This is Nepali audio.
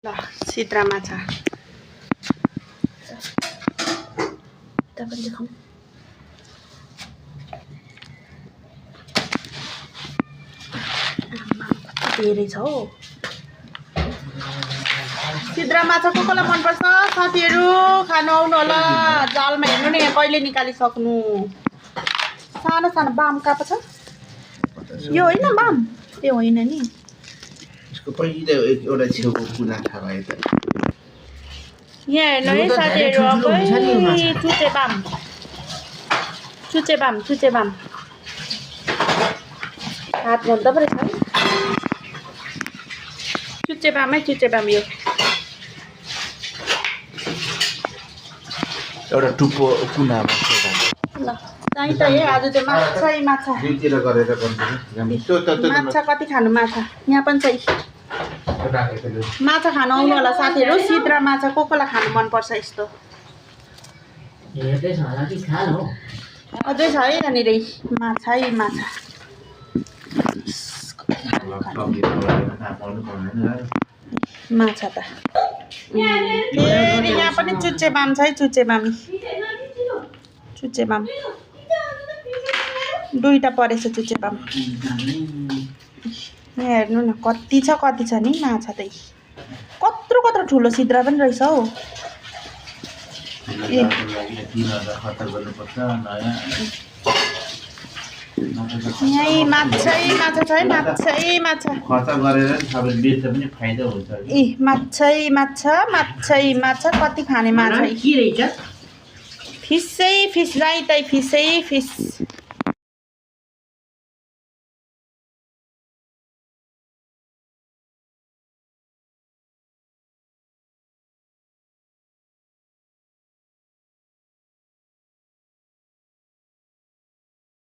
ल सिद्रा माछा तपाईले देखाउँ धेरै छ हो सिद्रा माछा कसलाई मन पर्छ साथीहरु खानु आउनु होला जालमा हेर्नु नि कहिले निकालिसक्नु सानो सानो बाम कापा छ यो हैन बाम त्यो हैन नि यसको पहिलो एउटा छेउको कुना थाहा भयो त यहाँ हेर्नु है साथीहरु अबै चुचे बाम हात भन्दा परे छ चुचे बाम यो एउटा टुप्पो कुना ल चाहिँ त है आज चाहिँ माछा दुईतिर गरेर गर्नु माछा कति खानु माछा यहाँ पनि छ माछा खानु आउनु होला साथीहरु सिद्रा माछा कसलाई खानु मन पर्छ यस्तो हेर्दै छ होला कि खानु अझै छ है यहाँनिर माछा माछा त फेरि यहाँ पनि चुच्चे बाम छ है चुच्चे बाम दुईटा परेछ चुच्चे बाम यहाँ हेर्नु न कति छ नि माछा त कत्रो ठुलो सिद्रा पनि रहेछ हौ यही माछा छ है माछा खर्च गरेर सबैले बेच्दा पनि फाइदा हुन्छ ए माछा कति खाने माछा के रहेछ फिसै फिस राइटै फिसै फिस